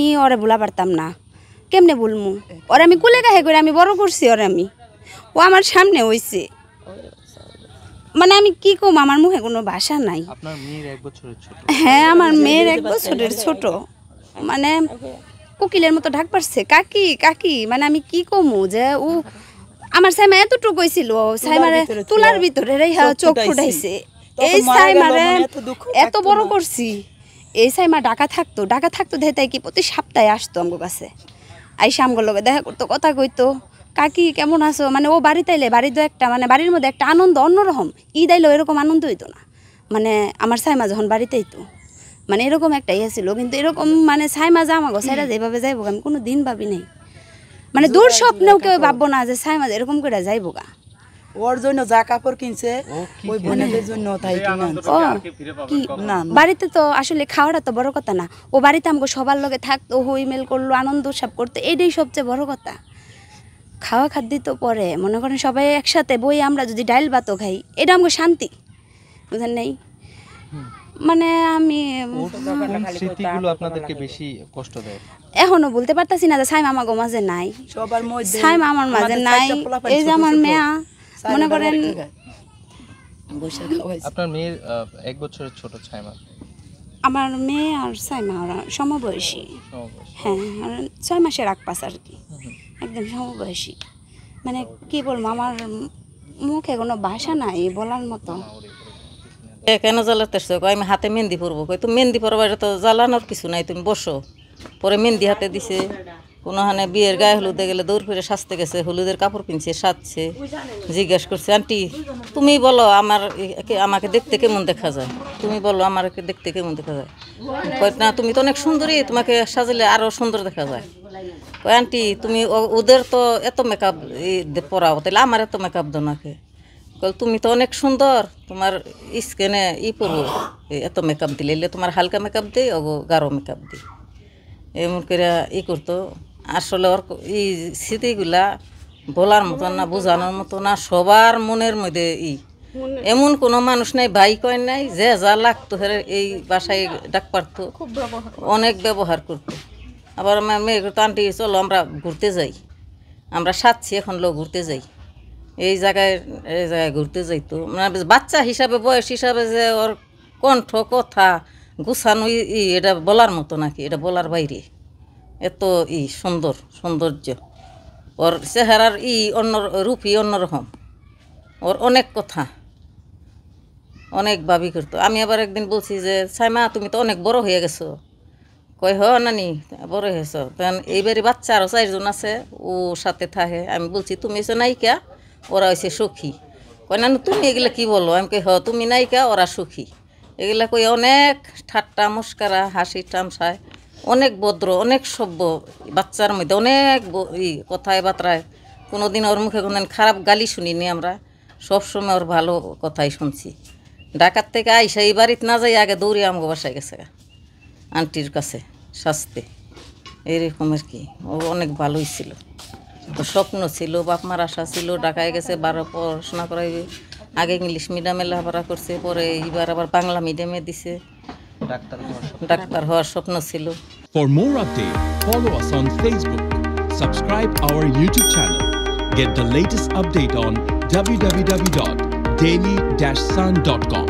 আমি ওরে ভুলা পারতাম না কেমনে বলমু ওরে আমি কুলে গাহে করে আমি বড় করছি ওরে আমি ও আমার সামনে হইছে মানে আমি কি কম আমার মুখে কোনো ভাষা নাই আপনার মেয়ের 1 বছরের ছোট হ্যাঁ আমার মেয়ের 1 বছরের ছোট মানে কোকিলের মতো ঢাক পারছে কাকি কাকি মানে আমি কি কমু যে ও আমার সাইমা এতটুকু হইছিল সাইমারে তুলার ভিতরে রেখা চোখ ফুটাইছে এই সাইমারে এত বড় করছি এই সাইমা ঢাকা থাকতো দেখতে কি প্রতি সপ্তাহে আসতো আমার কাছে আইসা আমগো লগে দেখা করতো কথা কইতো কাকি কেমন আছো মানে ও বাড়িতে আইলে বাড়িতে একটা মানে বাড়ির মধ্যে একটা আনন্দ অন্যরকম ঈদ আইলেও এরকম আনন্দ হইতো না মানে আমার সাইমা যখন বাড়িতে আইতো মানে এরকম একটা ইয়ে ছিল কিন্তু এরকম মানে সাইমা যা আমাগো সাইরা যেভাবে যাইবো আমি কোনো দিন ভাবি নাই মানে দূর স্বপ্নেও কেউ ভাববো না যে সাইমা এরকম করে যাইবো গা ওর জন্য যা কাপড় কিনছে ওই বোনেদের জন্য তাই কি না বাড়িতে তো আসলে খাওয়াটা তো বড় কথা না ও বাড়িতে আমাকে সবার লগে থাকতো হই মেল করলো আনন্দ উৎসব করতো এটাই সবচেয়ে বড় কথা খাওয়া খাদ্য তো পরে মনে করেন সবাই একসাথে বই আমরা যদি ডাইল ভাতও খাই এটা আমাকে শান্তি বুঝেন নাই মানে আমি স্মৃতিগুলো আপনাদেরকে বেশি কষ্ট দেয় এখনো বলতে পারতাছি না যে সাইমা আমাগো মাঝে নাই সবার মধ্যে সাইমা আমার মাঝে নাই এই যে আমার মেয়া মনে করেন আপনার মেয়ের 1 বছরের ছোট সাইমা আমার মেয়ে আর সাইমা ওরা সমবয়সী হ্যাঁ 6 মাসের আগ-পাশ আর কি একদম সমবয়সী মানে কি বলবো আমার মুখে কোনো ভাষা নাই বলার মতো কেন জ্বালাতেছ আমি হাতে মেহেন্দি পরবো কই তো মেহেন্দি পরবার তো জ্বালানোর কিছু নাই তুমি বসো পরে মেহেন্দি হাতে দিছে কোনোখানে বিয়ের গায়ে হলুদে গেলে দৌড় ফিরে সাজতে গেছে হলুদের কাপড় কিনছে সাজছে জিজ্ঞাসা করছে আন্টি তুমি বলো আমাকে দেখতে কেমন দেখা যায় তুমি বলো আমাকে দেখতে কেমন দেখা যায় কয় না তুমি তো অনেক সুন্দরী তোমাকে সাজালে আরও সুন্দর দেখা যায় কয় আন্টি তুমি ওদের তো এত মেকআপ পরাও তাহলে আমার এত মেকআপ দো নাকে কল তুমি তো অনেক সুন্দর তোমার স্কিনে পরবো এত মেকআপ দিলে এলে তোমার হালকা মেকআপ দিই ও গাঢ় মেকআপ দিই এমন করে করতো আসলে ওর এই স্মৃতিগুলা বলার মতো না বোঝানোর মতো না সবার মনের মধ্যে এমন কোনো মানুষ নাই ভাই কয় নাই যে যা লাগতো এই বাসায় ডাক পারতো অনেক ব্যবহার করতো আবার আমার মেয়ে করতো আন্টি চলো আমরা ঘুরতে যাই আমরা সাজছি এখন লোক ঘুরতে যাই এই জায়গায় ঘুরতে যাইতো মানে বাচ্চা হিসাবে বয়স হিসাবে যে ওর কণ্ঠ কথা গুছানো এটা বলার মতো নাকি এটা বলার বাইরে এত সৌন্দর্য ওর চেহারার অন্য রূপই অন্যরকম ওর অনেক কথা অনেক ভাবি করতো আমি আবার একদিন বলছি যে সাইমা তুমি তো অনেক বড় হয়ে গেছো কয় নানি বড় হয়েছ তখন এইবারে বাচ্চা আরও 4 জন আছে ও সাথে থাকে আমি বলছি তুমি এসে নায়িকা ওরা হয়েছে সখী কয় না তুমি এগুলা কি বলো আমি কই তুমি নায়িকা ওরা সখী এগুলা কই অনেক ঠাট্টা মস্কারা হাসি তামসায় অনেক ভদ্র অনেক সভ্য বাচ্চার মধ্যে অনেক কথায় বার্তায় কোনোদিন ওর মুখে কোনো খারাপ গালি শুনিনি আমরা সবসময় ওর ভালো কথাই শুনছি ঢাকার থেকে আইসা এই বাড়িতে না যাই আগে দৌড়ে আমগো বাসায় গেছে আন্টির কাছে শাস্তে এইরকম আর কি ও অনেক ভালোই ছিল স্বপ্ন ছিল বাপ মার আশা ছিল ঢাকায় গেছে 12 পড়াশোনা করাইবে আগে ইংলিশ মিডিয়ামে লেখাপড়া করছে পরে এইবার আবার বাংলা মিডিয়ামে দিছে ডাক্তার হওয়ার স্বপ্ন ছিল For more updates, follow us on Facebook, subscribe our YouTube channel, get the latest update on www.daily-sun.com.